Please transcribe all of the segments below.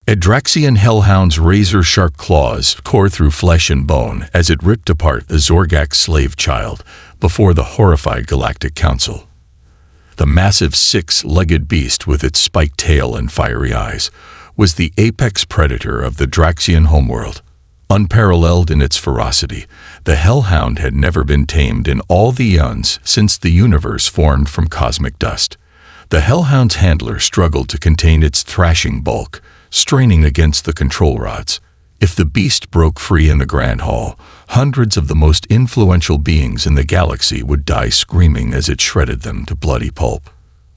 A Draxian hellhound's razor-sharp claws tore through flesh and bone as it ripped apart a Zorgak slave child before the horrified Galactic Council. The massive six-legged beast with its spiked tail and fiery eyes was the apex predator of the Draxian homeworld. Unparalleled in its ferocity, the hellhound had never been tamed in all the eons since the universe formed from cosmic dust. The hellhound's handler struggled to contain its thrashing bulk, straining against the control rods. If the beast broke free in the Grand Hall, hundreds of the most influential beings in the galaxy would die screaming as it shredded them to bloody pulp.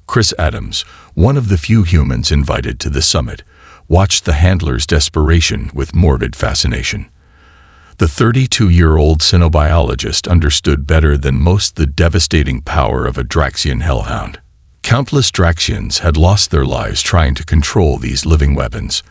Chris Adams, one of the few humans invited to the summit, watched the handler's desperation with morbid fascination. The 32-year-old xenobiologist understood better than most the devastating power of a Draxian hellhound. Countless Draxians had lost their lives trying to control these living weapons,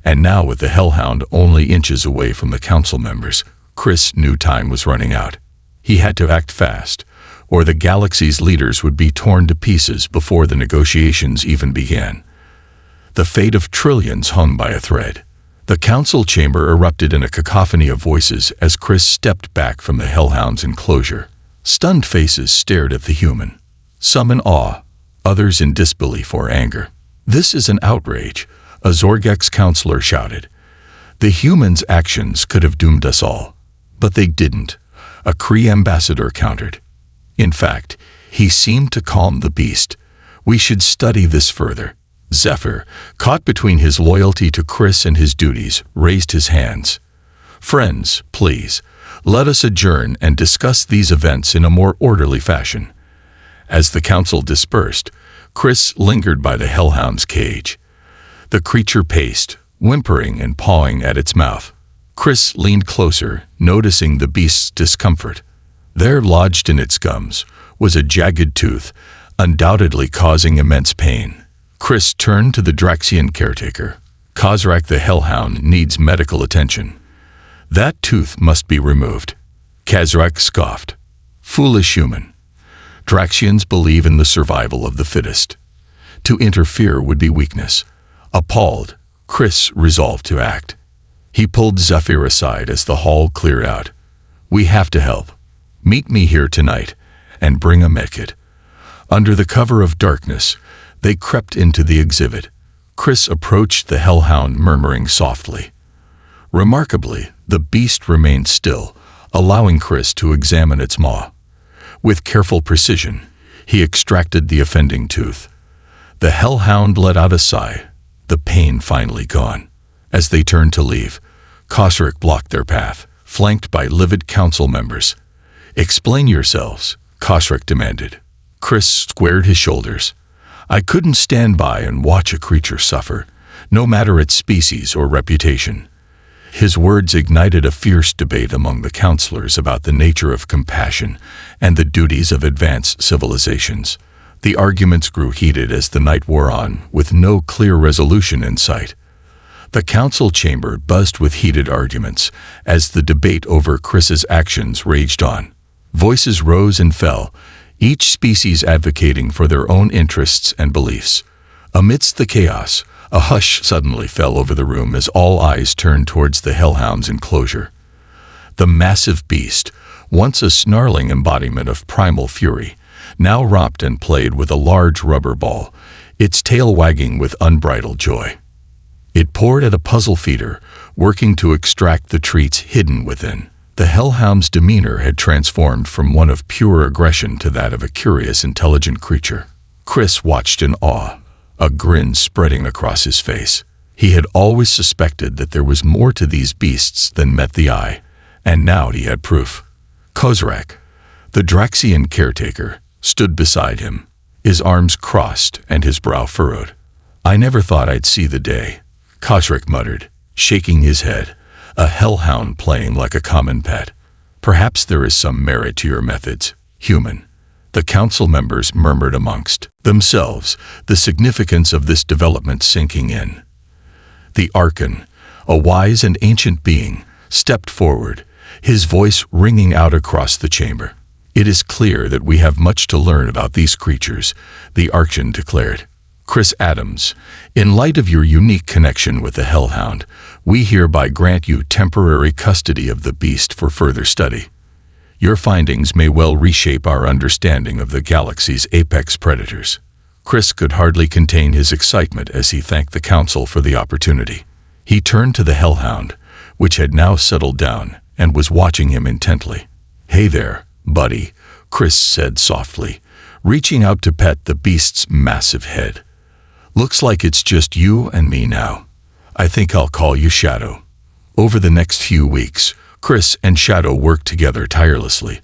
and now with the hellhound only inches away from the council members, Chris knew time was running out. He had to act fast, or the galaxy's leaders would be torn to pieces before the negotiations even began. The fate of trillions hung by a thread. The council chamber erupted in a cacophony of voices as Chris stepped back from the hellhound's enclosure. Stunned faces stared at the human, some in awe, others in disbelief or anger. "This is an outrage," a Zorgak's counselor shouted. "The human's actions could have doomed us all." "But they didn't," a Kree ambassador countered. "In fact, he seemed to calm the beast. We should study this further." Zephyr, caught between his loyalty to Chris and his duties, raised his hands. "Friends, please, let us adjourn and discuss these events in a more orderly fashion." As the council dispersed, Chris lingered by the hellhound's cage. The creature paced, whimpering and pawing at its mouth. Chris leaned closer, noticing the beast's discomfort. There, lodged in its gums, was a jagged tooth, undoubtedly causing immense pain. Chris turned to the Draxian caretaker. "Kozrak the hellhound needs medical attention. That tooth must be removed." Kozrak scoffed. "Foolish human. Draxians believe in the survival of the fittest. To interfere would be weakness." Appalled, Chris resolved to act. He pulled Zephyr aside as the hall cleared out. "We have to help. Meet me here tonight, and bring a medkit." Under the cover of darkness, they crept into the exhibit. Chris approached the hellhound, murmuring softly. Remarkably, the beast remained still, allowing Chris to examine its maw. With careful precision, he extracted the offending tooth. The hellhound let out a sigh, the pain finally gone. As they turned to leave, Kozrak blocked their path, flanked by livid council members. "Explain yourselves," Kozrak demanded. Chris squared his shoulders. "I couldn't stand by and watch a creature suffer, no matter its species or reputation." His words ignited a fierce debate among the counselors about the nature of compassion and the duties of advanced civilizations. The arguments grew heated as the night wore on, with no clear resolution in sight. The council chamber buzzed with heated arguments as the debate over Chris's actions raged on. Voices rose and fell, each species advocating for their own interests and beliefs. Amidst the chaos, a hush suddenly fell over the room as all eyes turned towards the hellhound's enclosure. The massive beast, once a snarling embodiment of primal fury, now romped and played with a large rubber ball, its tail wagging with unbridled joy. It poured at a puzzle feeder, working to extract the treats hidden within. The hellhound's demeanor had transformed from one of pure aggression to that of a curious, intelligent creature. Chris watched in awe, a grin spreading across his face. He had always suspected that there was more to these beasts than met the eye, and now he had proof. Kozrak, the Draxian caretaker, stood beside him, his arms crossed and his brow furrowed. "I never thought I'd see the day," Kozrak muttered, shaking his head, "a hellhound playing like a common pet. Perhaps there is some merit to your methods, human." The council members murmured amongst themselves, the significance of this development sinking in. The Archon, a wise and ancient being, stepped forward, his voice ringing out across the chamber. "It is clear that we have much to learn about these creatures," the Archon declared. Chris Adams, in light of your unique connection with the Hellhound, we hereby grant you temporary custody of the beast for further study. Your findings may well reshape our understanding of the galaxy's apex predators. Chris could hardly contain his excitement as he thanked the Council for the opportunity. He turned to the Hellhound, which had now settled down and was watching him intently. "Hey there, buddy," Chris said softly, reaching out to pet the beast's massive head. "Looks like it's just you and me now. I think I'll call you Shadow." Over the next few weeks, Chris and Shadow worked together tirelessly,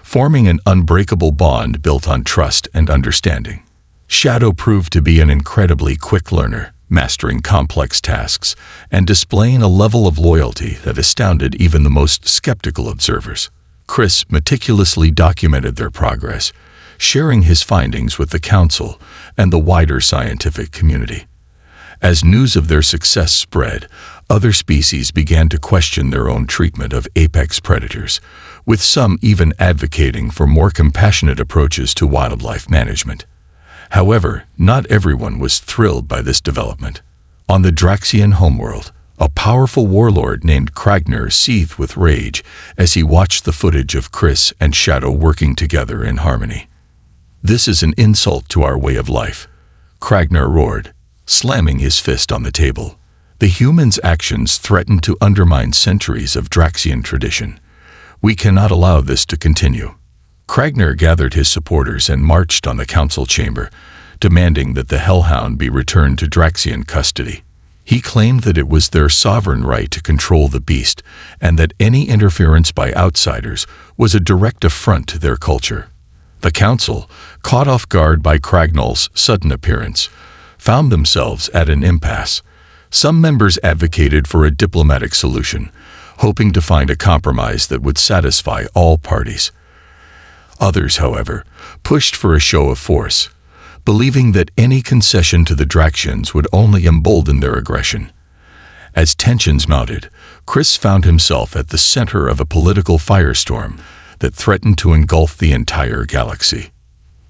forming an unbreakable bond built on trust and understanding. Shadow proved to be an incredibly quick learner, mastering complex tasks and displaying a level of loyalty that astounded even the most skeptical observers. Chris meticulously documented their progress, sharing his findings with the Council and the wider scientific community. As news of their success spread, other species began to question their own treatment of apex predators, with some even advocating for more compassionate approaches to wildlife management. However, not everyone was thrilled by this development. On the Draxian homeworld, a powerful warlord named Kragner seethed with rage as he watched the footage of Chris and Shadow working together in harmony. "This is an insult to our way of life," Kragner roared, slamming his fist on the table. "The humans' actions threaten to undermine centuries of Draxian tradition. We cannot allow this to continue." Kragner gathered his supporters and marched on the council chamber, demanding that the Hellhound be returned to Draxian custody. He claimed that it was their sovereign right to control the beast, and that any interference by outsiders was a direct affront to their culture. The council, caught off guard by Cragnell's sudden appearance, found themselves at an impasse. Some members advocated for a diplomatic solution, hoping to find a compromise that would satisfy all parties. Others, however, pushed for a show of force, believing that any concession to the Draxians would only embolden their aggression. As tensions mounted, Chris found himself at the center of a political firestorm that threatened to engulf the entire galaxy.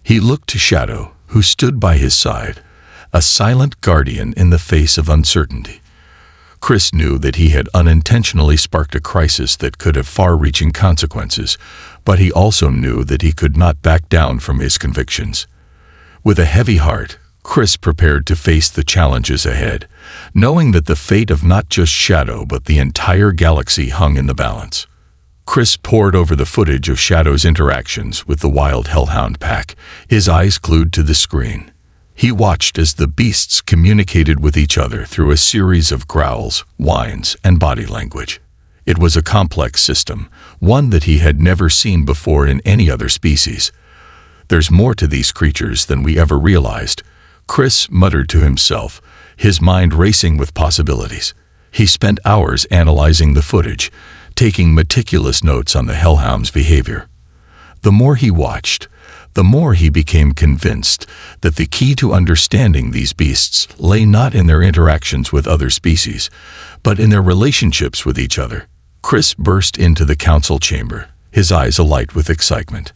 He looked to Shadow, who stood by his side, a silent guardian in the face of uncertainty. Chris knew that he had unintentionally sparked a crisis that could have far-reaching consequences, but he also knew that he could not back down from his convictions. With a heavy heart, Chris prepared to face the challenges ahead, knowing that the fate of not just Shadow but the entire galaxy hung in the balance. Chris pored over the footage of Shadow's interactions with the wild Hellhound pack, his eyes glued to the screen. He watched as the beasts communicated with each other through a series of growls, whines, and body language. It was a complex system, one that he had never seen before in any other species. "There's more to these creatures than we ever realized," Chris muttered to himself, his mind racing with possibilities. He spent hours analyzing the footage, taking meticulous notes on the Hellhound's behavior. The more he watched, the more he became convinced that the key to understanding these beasts lay not in their interactions with other species, but in their relationships with each other. Chris burst into the council chamber, his eyes alight with excitement.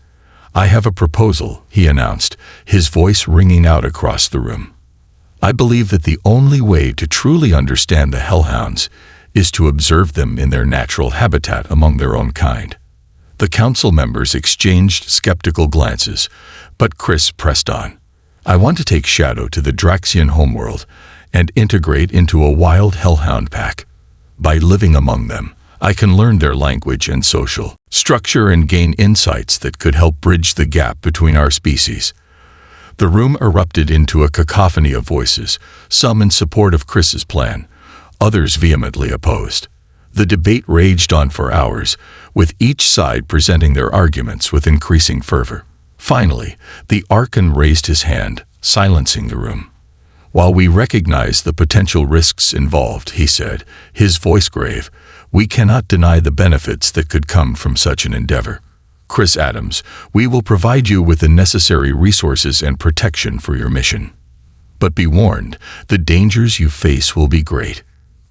"I have a proposal," he announced, his voice ringing out across the room. "I believe that the only way to truly understand the Hellhounds is to observe them in their natural habitat among their own kind." The council members exchanged skeptical glances, but Chris pressed on. "I want to take Shadow to the Draxian homeworld and integrate into a wild Hellhound pack. By living among them, I can learn their language and social structure and gain insights that could help bridge the gap between our species." The room erupted into a cacophony of voices, some in support of Chris's plan, others vehemently opposed. The debate raged on for hours, with each side presenting their arguments with increasing fervor. Finally, the Archon raised his hand, silencing the room. "While we recognize the potential risks involved," he said, his voice grave, "we cannot deny the benefits that could come from such an endeavor. Chris Adams, we will provide you with the necessary resources and protection for your mission. But be warned, the dangers you face will be great."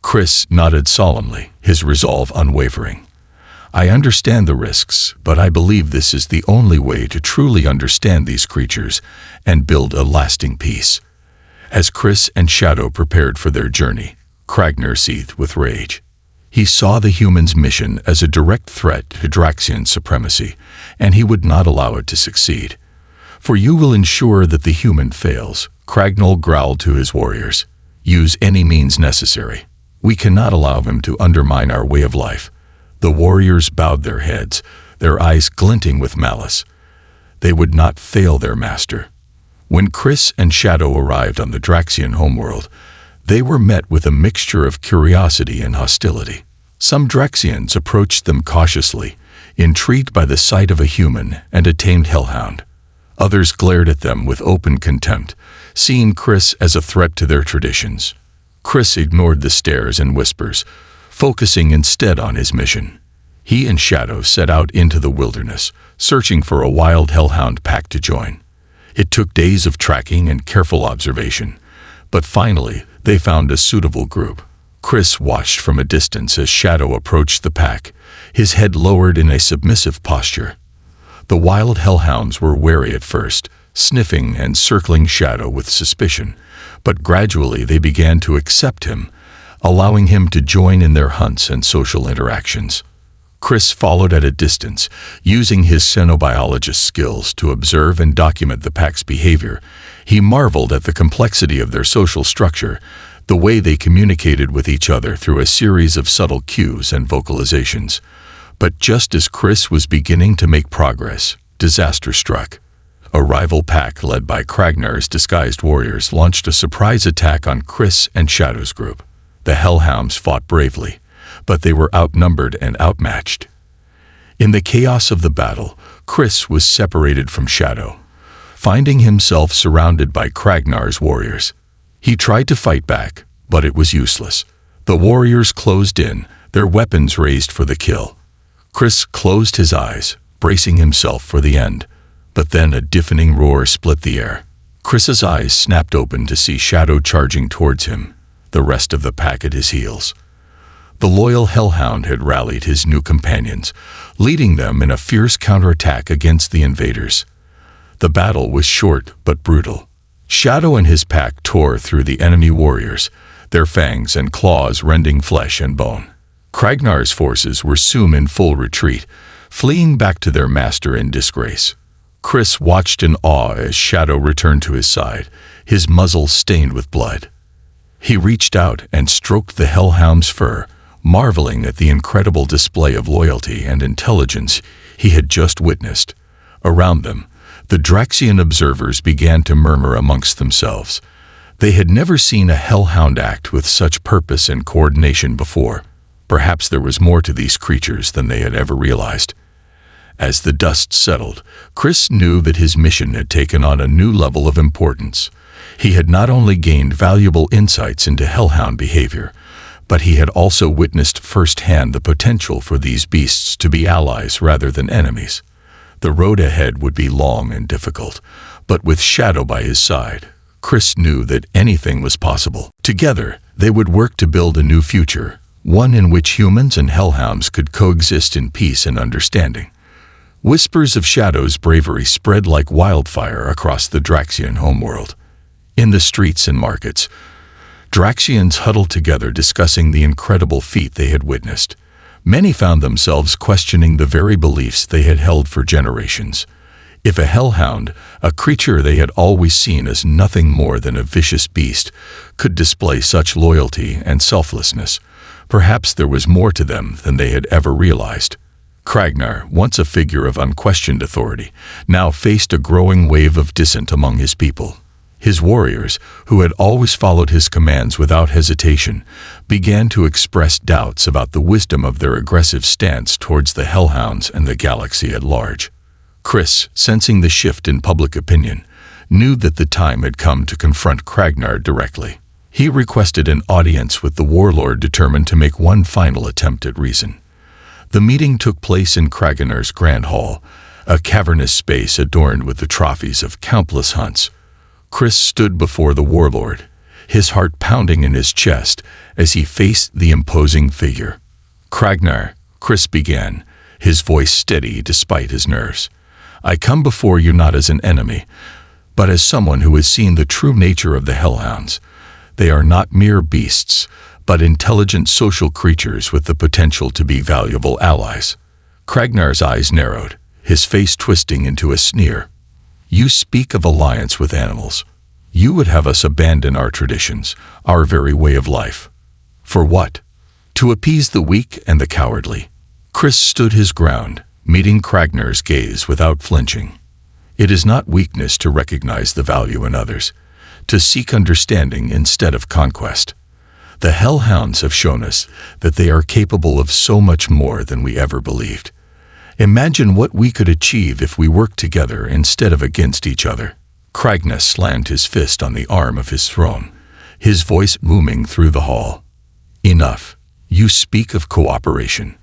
Chris nodded solemnly, his resolve unwavering. "I understand the risks, but I believe this is the only way to truly understand these creatures and build a lasting peace." As Chris and Shadow prepared for their journey, Kragner seethed with rage. He saw the humans' mission as a direct threat to Draxian supremacy, and he would not allow it to succeed. "For you will ensure that the human fails," Cragnell growled to his warriors. "Use any means necessary. We cannot allow him to undermine our way of life." The warriors bowed their heads, their eyes glinting with malice. They would not fail their master. When Chris and Shadow arrived on the Draxian homeworld, they were met with a mixture of curiosity and hostility. Some Draxians approached them cautiously, intrigued by the sight of a human and a tamed hellhound. Others glared at them with open contempt, seeing Chris as a threat to their traditions. Chris ignored the stares and whispers, focusing instead on his mission. He and Shadow set out into the wilderness, searching for a wild hellhound pack to join. It took days of tracking and careful observation, but finally they found a suitable group. Chris watched from a distance as Shadow approached the pack, his head lowered in a submissive posture. The wild hellhounds were wary at first, sniffing and circling Shadow with suspicion, but gradually they began to accept him, allowing him to join in their hunts and social interactions. Chris followed at a distance, using his xenobiologist skills to observe and document the pack's behavior. He marveled at the complexity of their social structure, the way they communicated with each other through a series of subtle cues and vocalizations. But just as Chris was beginning to make progress, disaster struck. A rival pack led by Kragnar's disguised warriors launched a surprise attack on Chris and Shadow's group. The hellhounds fought bravely, but they were outnumbered and outmatched. In the chaos of the battle, Chris was separated from Shadow, finding himself surrounded by Kragnar's warriors. He tried to fight back, but it was useless. The warriors closed in, their weapons raised for the kill. Chris closed his eyes, bracing himself for the end, but then a deafening roar split the air. Chris's eyes snapped open to see Shadow charging towards him, the rest of the pack at his heels. The loyal hellhound had rallied his new companions, leading them in a fierce counterattack against the invaders. The battle was short but brutal. Shadow and his pack tore through the enemy warriors, their fangs and claws rending flesh and bone. Kragnar's forces were soon in full retreat, fleeing back to their master in disgrace. Chris watched in awe as Shadow returned to his side, his muzzle stained with blood. He reached out and stroked the hellhound's fur, marveling at the incredible display of loyalty and intelligence he had just witnessed. Around them, the Draxian observers began to murmur amongst themselves. They had never seen a hellhound act with such purpose and coordination before. Perhaps there was more to these creatures than they had ever realized. As the dust settled, Chris knew that his mission had taken on a new level of importance. He had not only gained valuable insights into hellhound behavior, but he had also witnessed firsthand the potential for these beasts to be allies rather than enemies. The road ahead would be long and difficult, but with Shadow by his side, Chris knew that anything was possible. Together, they would work to build a new future, one in which humans and hellhounds could coexist in peace and understanding. Whispers of Shadow's bravery spread like wildfire across the Draxian homeworld. In the streets and markets, Draxians huddled together discussing the incredible feat they had witnessed. Many found themselves questioning the very beliefs they had held for generations. If a hellhound, a creature they had always seen as nothing more than a vicious beast, could display such loyalty and selflessness, perhaps there was more to them than they had ever realized. Kragnar, once a figure of unquestioned authority, now faced a growing wave of dissent among his people. His warriors, who had always followed his commands without hesitation, began to express doubts about the wisdom of their aggressive stance towards the hellhounds and the galaxy at large. Chris, sensing the shift in public opinion, knew that the time had come to confront Kragnar directly. He requested an audience with the warlord, determined to make one final attempt at reason. The meeting took place in Kragnar's Grand Hall, a cavernous space adorned with the trophies of countless hunts. Chris stood before the warlord, his heart pounding in his chest as he faced the imposing figure. "Kragnar," Chris began, his voice steady despite his nerves, "I come before you not as an enemy, But as someone who has seen the true nature of the hellhounds, they are not mere beasts, but intelligent social creatures with the potential to be valuable allies. Kragnar's eyes narrowed, his face twisting into a sneer. You speak of alliance with animals. You would have us abandon our traditions, our very way of life. For what? To appease the weak and the cowardly. Chris stood his ground, meeting Kragnar's gaze without flinching. It is not weakness to recognize the value in others, to seek understanding instead of conquest. The hellhounds have shown us that they are capable of so much more than we ever believed. Imagine what we could achieve if we worked together instead of against each other. Kragna slammed his fist on the arm of his throne, his voice booming through the hall. Enough. You speak of cooperation,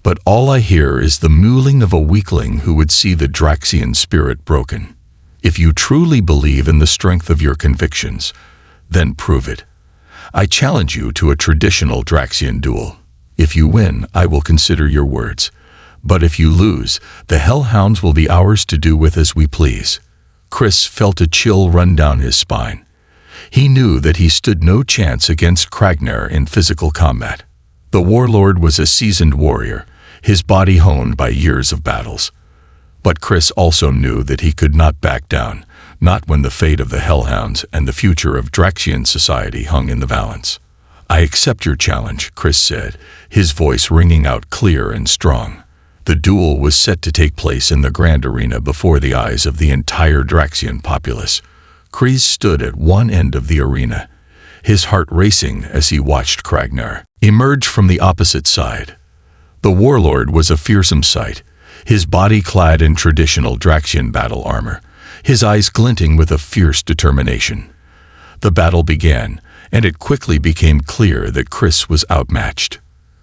but all I hear is the mewling of a weakling who would see the Draxian spirit broken. If you truly believe in the strength of your convictions, then prove it. I challenge you to a traditional Draxian duel. If you win, I will consider your words. But if you lose, the hellhounds will be ours to do with as we please. Chris felt a chill run down his spine. He knew that he stood no chance against Kragnar in physical combat. The warlord was a seasoned warrior, his body honed by years of battles. But Chris also knew that he could not back down, not when the fate of the hellhounds and the future of Draxian society hung in the balance. I accept your challenge, Chris said, his voice ringing out clear and strong. The duel was set to take place in the grand arena before the eyes of the entire Draxian populace. Chris stood at one end of the arena, his heart racing as he watched Kragnar emerge from the opposite side. The warlord was a fearsome sight, his body clad in traditional Draxian battle armor, his eyes glinting with a fierce determination. The battle began, and it quickly became clear that Chris was outmatched.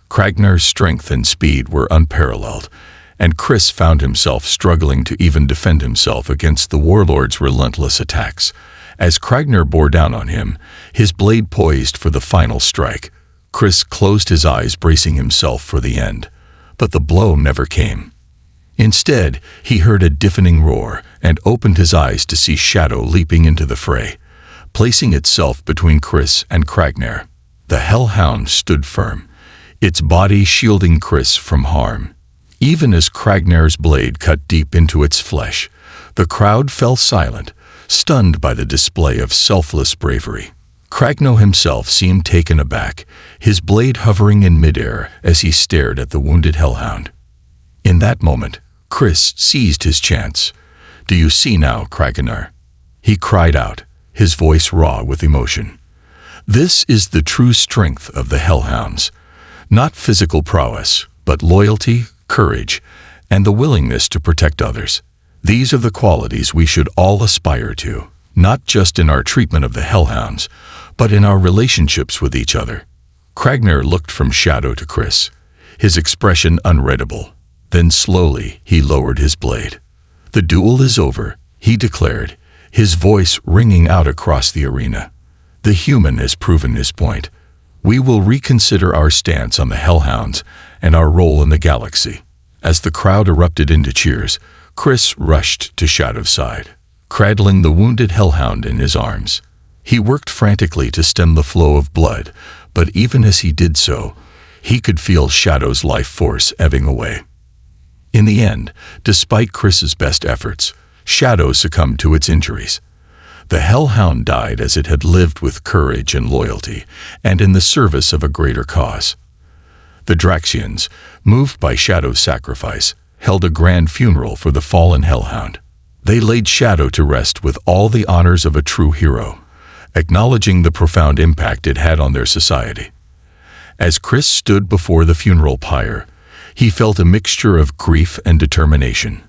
Kragnar's strength and speed were unparalleled, and Chris found himself struggling to even defend himself against the warlord's relentless attacks. As Kragnar bore down on him, his blade poised for the final strike, Chris closed his eyes, bracing himself for the end. But the blow never came. Instead, he heard a deafening roar and opened his eyes to see Shadow leaping into the fray, placing itself between Chris and Kragnar. The hellhound stood firm, its body shielding Chris from harm. Even as Kragnar's blade cut deep into its flesh, the crowd fell silent, stunned by the display of selfless bravery. Kragno himself seemed taken aback, his blade hovering in midair as he stared at the wounded hellhound. In that moment, Chris seized his chance. "Do you see now, Kragnar?" he cried out, his voice raw with emotion. "This is the true strength of the hellhounds. Not physical prowess, but loyalty, courage, and the willingness to protect others. These are the qualities we should all aspire to, not just in our treatment of the hellhounds, but in our relationships with each other." Kragnar looked from Shadow to Chris, his expression unreadable. Then slowly he lowered his blade. "The duel is over," he declared, his voice ringing out across the arena. "The human has proven his point. We will reconsider our stance on the hellhounds and our role in the galaxy." As the crowd erupted into cheers, Chris rushed to Shadow's side, cradling the wounded hellhound in his arms. He worked frantically to stem the flow of blood, but even as he did so, he could feel Shadow's life force ebbing away. In the end, despite Chris's best efforts, Shadow succumbed to its injuries. The hellhound died as it had lived with courage and loyalty, and in the service of a greater cause. The Draxians, moved by Shadow's sacrifice, held a grand funeral for the fallen hellhound. They laid Shadow to rest with all the honors of a true hero, acknowledging the profound impact it had on their society. As Chris stood before the funeral pyre, he felt a mixture of grief and determination.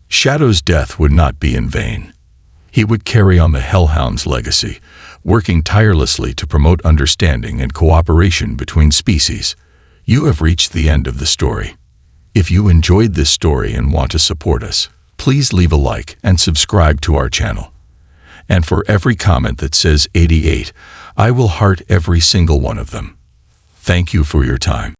Shadow's death would not be in vain. He would carry on the hellhound's legacy, working tirelessly to promote understanding and cooperation between species. You have reached the end of the story. If you enjoyed this story and want to support us, please leave a like and subscribe to our channel. And for every comment that says 88, I will heart every single one of them. Thank you for your time.